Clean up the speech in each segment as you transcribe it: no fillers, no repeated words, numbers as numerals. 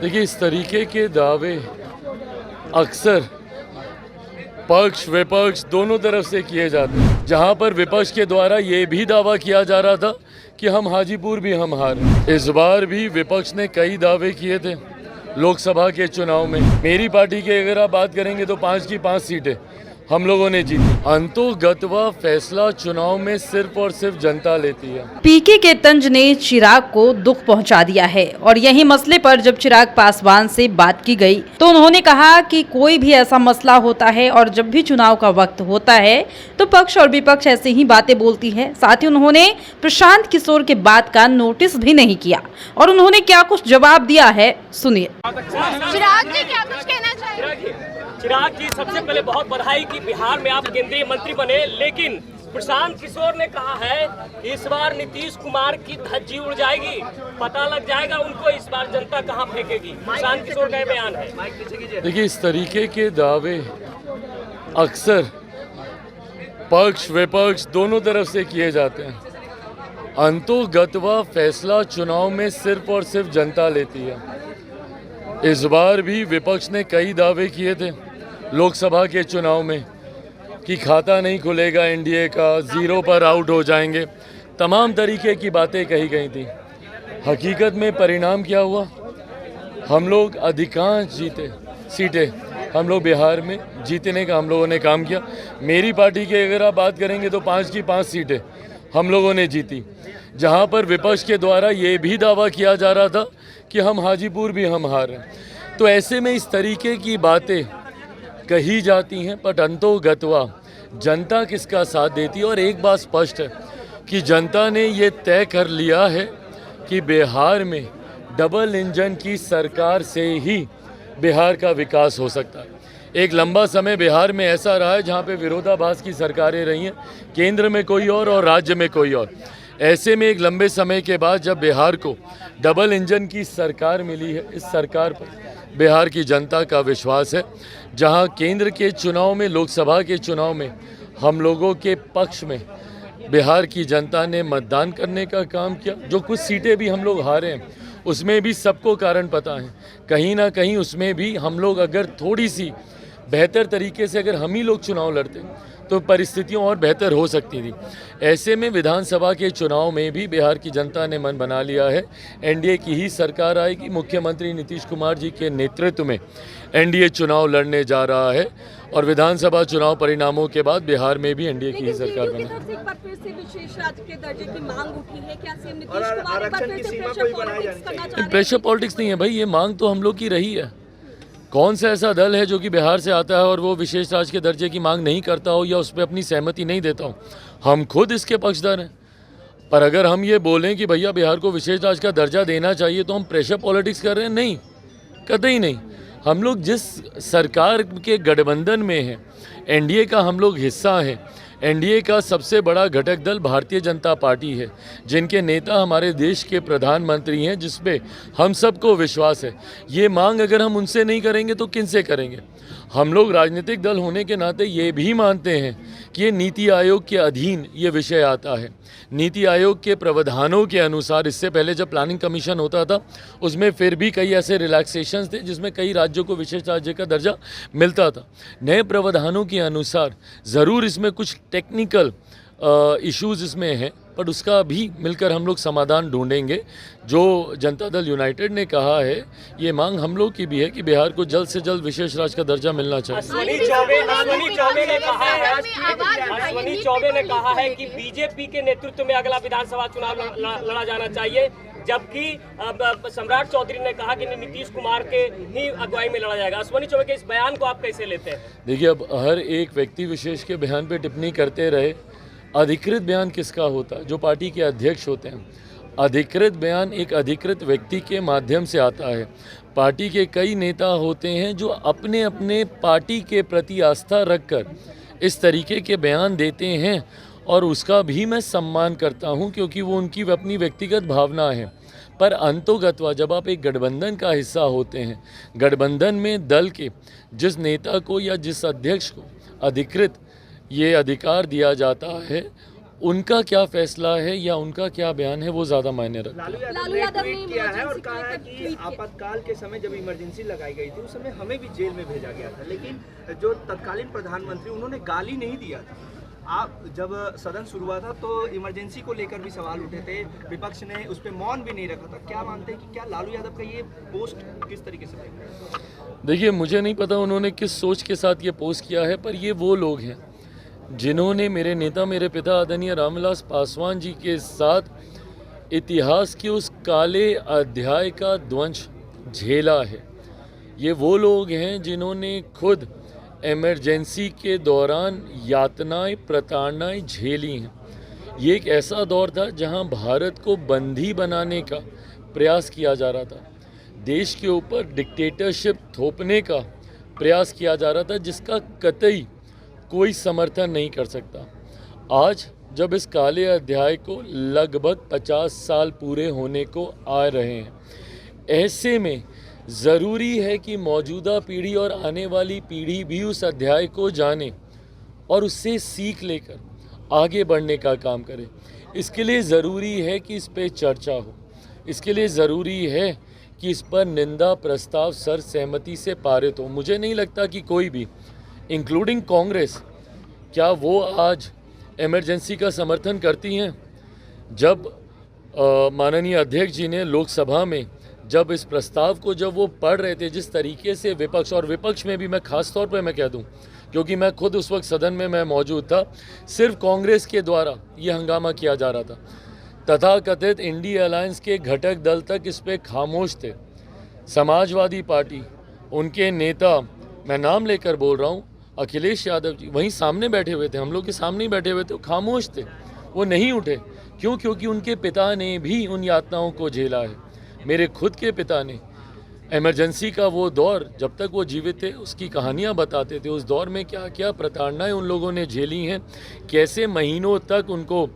देखिए, इस तरीके के दावे अक्सर पक्ष विपक्ष दोनों तरफ से किए जाते हैं, जहां पर विपक्ष के द्वारा ये भी दावा किया जा रहा था कि हम हाजीपुर भी हम हारे। इस बार भी विपक्ष ने कई दावे किए थे लोकसभा के चुनाव में। मेरी पार्टी की अगर आप बात करेंगे तो 5 की 5 सीटें हम लोगों ने जीती। अंतोगत्वा फैसला चुनाव में सिर्फ और सिर्फ जनता लेती है। पीके के तंज ने चिराग को दुख पहुंचा दिया है और यही मसले पर जब चिराग पासवान से बात की गई तो उन्होंने कहा कि कोई भी ऐसा मसला होता है और जब भी चुनाव का वक्त होता है तो पक्ष और विपक्ष ऐसे ही बातें बोलती है। साथ ही उन्होंने प्रशांत किशोर के बात का नोटिस भी नहीं किया और उन्होंने क्या कुछ जवाब दिया है, सुनिए। चिराग जी क्या कुछ कहना चाहिए? चिराग जी, सबसे पहले बहुत बधाई कि बिहार में आप केंद्रीय मंत्री बने, लेकिन प्रशांत किशोर ने कहा है इस बार नीतीश कुमार की धज्जी उड़ जाएगी, पता लग जाएगा उनको इस बार जनता कहां फेंकेगी। प्रशांत किशोर का बयान है। देखिए, इस तरीके के दावे अक्सर पक्ष विपक्ष दोनों तरफ से किए जाते हैं। अंतोगत्वा फैसला चुनाव में सिर्फ और सिर्फ जनता लेती है। इस बार भी विपक्ष ने कई दावे किए थे लोकसभा के चुनाव में कि खाता नहीं खुलेगा एनडीए का, जीरो पर आउट हो जाएंगे, तमाम तरीके की बातें कही गई थी। हकीकत में परिणाम क्या हुआ? हम लोग अधिकांश जीते सीटें हम लोग बिहार में जीतने का हम लोगों ने काम किया। मेरी पार्टी की अगर आप बात करेंगे तो 5 की 5 सीटें हम लोगों ने जीती, जहां पर विपक्ष के द्वारा ये भी दावा किया जा रहा था कि हम हाजीपुर भी हम हारे। तो ऐसे में इस तरीके की बातें कही जाती हैं, पर अंतोगत्वा जनता किसका साथ देती है। और एक बात स्पष्ट है कि जनता ने ये तय कर लिया है कि बिहार में डबल इंजन की सरकार से ही बिहार का विकास हो सकता है। एक लंबा समय बिहार में ऐसा रहा है जहाँ पे विरोधाभास की सरकारें रही हैं, केंद्र में कोई और राज्य में कोई और। ऐसे में एक लंबे समय के बाद जब बिहार को डबल इंजन की सरकार मिली है, इस सरकार पर बिहार की जनता का विश्वास है। जहां केंद्र के चुनाव में, लोकसभा के चुनाव में हम लोगों के पक्ष में बिहार की जनता ने मतदान करने का काम किया। जो कुछ सीटें भी हम लोग हारे हैं उसमें भी सबको कारण पता है, कहीं ना कहीं उसमें भी हम लोग अगर थोड़ी सी बेहतर तरीके से अगर हम ही लोग चुनाव लड़ते तो परिस्थितियां और बेहतर हो सकती थी। ऐसे में विधानसभा के चुनाव में भी बिहार की जनता ने मन बना लिया है, एनडीए की ही सरकार आएगी। मुख्यमंत्री नीतीश कुमार जी के नेतृत्व में एनडीए चुनाव लड़ने जा रहा है और विधानसभा चुनाव परिणामों के बाद बिहार में भी एनडीए की ही सरकार बनेगी। प्रेशर पॉलिटिक्स नहीं है भाई, ये मांग तो हम लोग की रही है। कौन सा ऐसा दल है जो कि बिहार से आता है और वो विशेष राज्य के दर्जे की मांग नहीं करता हो या उस पर अपनी सहमति नहीं देता हो? हम खुद इसके पक्षधर हैं। पर अगर हम ये बोलें कि भैया बिहार को विशेष राज्य का दर्जा देना चाहिए तो हम प्रेशर पॉलिटिक्स कर रहे हैं? नहीं, कतई नहीं। हम लोग जिस सरकार के गठबंधन में हैं, एनडीए का हम लोग हिस्सा हैं। एनडीए का सबसे बड़ा घटक दल भारतीय जनता पार्टी है, जिनके नेता हमारे देश के प्रधानमंत्री हैं, जिसपे हम सबको विश्वास है। ये मांग अगर हम उनसे नहीं करेंगे तो किन से करेंगे? हम लोग राजनीतिक दल होने के नाते ये भी मानते हैं कि ये नीति आयोग के अधीन ये विषय आता है। नीति आयोग के प्रावधानों के अनुसार इससे पहले जब प्लानिंग कमीशन होता था उसमें फिर भी कई ऐसे रिलैक्सेशंस थे जिसमें कई राज्यों को विशेष राज्य का दर्जा मिलता था। नए प्रावधानों के अनुसार ज़रूर इसमें कुछ टेक्निकल इश्यूज इसमें हैं, पर उसका भी मिलकर हम लोग समाधान ढूंढेंगे। जो जनता दल यूनाइटेड ने कहा है, ये मांग हम लोग की भी है कि बिहार को जल्द से जल्द विशेष राज्य का दर्जा मिलना चाहिए। अश्वनी चौबे ने कहा है कि बीजेपी के नेतृत्व में अगला विधानसभा चुनाव लड़ा जाना चाहिए, जबकि सम्राट चौधरी ने कहा कि नीतीश कुमार के ही अगुवाई में लड़ा जाएगा। अश्वनी चौबे के इस बयान को आप कैसे लेते हैं? देखिए, अब हर एक व्यक्ति विशेष के बयान पे टिप्पणी करते रहे। अधिकृत बयान किसका होता है? जो पार्टी के अध्यक्ष होते हैं। अधिकृत बयान एक अधिकृत व्यक्ति के माध्यम से आता है। पार्टी के कई नेता होते हैं जो अपने अपने पार्टी के प्रति आस्था रखकर इस तरीके के बयान देते हैं और उसका भी मैं सम्मान करता हूं, क्योंकि वो उनकी अपनी व्यक्तिगत भावना है। पर अंतोगत्वा जब आप एक गठबंधन का हिस्सा होते हैं, गठबंधन में दल के जिस नेता को या जिस अध्यक्ष को अधिकृत ये अधिकार दिया जाता है, उनका क्या फैसला है या उनका क्या बयान है वो ज़्यादा मायने रखता है। लालू यादव ने ट्वीट किया है और कहा है कि आपातकाल के समय जब इमरजेंसी लगाई गई थी उस समय हमें भी जेल में भेजा गया था, लेकिन जो तत्कालीन प्रधानमंत्री उन्होंने गाली नहीं दिया था। आप जब सदन शुरू हुआ था तो इमरजेंसी को लेकर भी सवाल उठे थे, विपक्ष ने उस पर मौन भी नहीं रखा था। क्या मानते हैं कि क्या लालू यादव का ये पोस्ट किस तरीके से देख रहे हैं? देखिए, मुझे नहीं पता उन्होंने किस सोच के साथ ये पोस्ट किया है, पर ये वो लोग हैं जिन्होंने मेरे नेता, मेरे पिता आदरणीय रामविलास पासवान जी के साथ इतिहास के उस काले अध्याय का ध्वंस झेला है। ये वो लोग हैं जिन्होंने खुद इमरजेंसी के दौरान यातनाएं, प्रताड़नाएं झेली हैं। ये एक ऐसा दौर था जहां भारत को बंदी बनाने का प्रयास किया जा रहा था, देश के ऊपर डिक्टेटरशिप थोपने का प्रयास किया जा रहा था, जिसका कतई कोई समर्थन नहीं कर सकता। आज जब इस काले अध्याय को लगभग 50 साल पूरे होने को आ रहे हैं, ऐसे में ज़रूरी है कि मौजूदा पीढ़ी और आने वाली पीढ़ी भी उस अध्याय को जाने और उससे सीख लेकर आगे बढ़ने का काम करे। इसके लिए ज़रूरी है कि इस पे चर्चा हो, इसके लिए ज़रूरी है कि इस पर निंदा प्रस्ताव सर्वसहमति से पारित हो। मुझे नहीं लगता कि कोई भी, इंक्लूडिंग कांग्रेस, क्या वो आज इमरजेंसी का समर्थन करती हैं। जब माननीय अध्यक्ष जी ने लोकसभा में जब इस प्रस्ताव को जब वो पढ़ रहे थे, जिस तरीके से विपक्ष, और विपक्ष में भी मैं ख़ास तौर पे मैं कह दूं क्योंकि मैं खुद उस वक्त सदन में मैं मौजूद था, सिर्फ कांग्रेस के द्वारा ये हंगामा किया जा रहा था। तथाकथित इंडिया अलायंस के घटक दल तक इस पे खामोश थे। समाजवादी पार्टी, उनके नेता, मैं नाम लेकर बोल रहा हूँ, अखिलेश यादव जी वहीं सामने बैठे हुए थे, हम लोग के सामने ही बैठे हुए थे, खामोश थे, वो नहीं उठे। क्यों? क्योंकि उनके पिता ने भी उन यातनाओं को झेला है। मेरे खुद के पिता ने इमरजेंसी का वो दौर, जब तक वो जीवित थे, उसकी कहानियाँ बताते थे। उस दौर में क्या क्या प्रताड़नाएं उन लोगों ने झेली हैं, कैसे महीनों तक उनको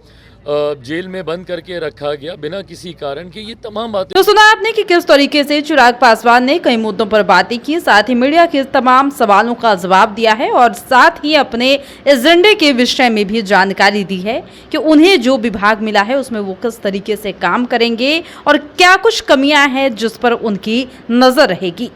जेल में बंद करके रखा गया बिना किसी कारण के। ये तमाम बातें तो सुना आपने कि किस तरीके से चिराग पासवान ने कई मुद्दों पर बातें की, साथ ही मीडिया के तमाम सवालों का जवाब दिया है और साथ ही अपने एजेंडे के विषय में भी जानकारी दी है कि उन्हें जो विभाग मिला है उसमें वो किस तरीके से काम करेंगे और क्या कुछ कमियां हैं जिस पर उनकी नजर रहेगी।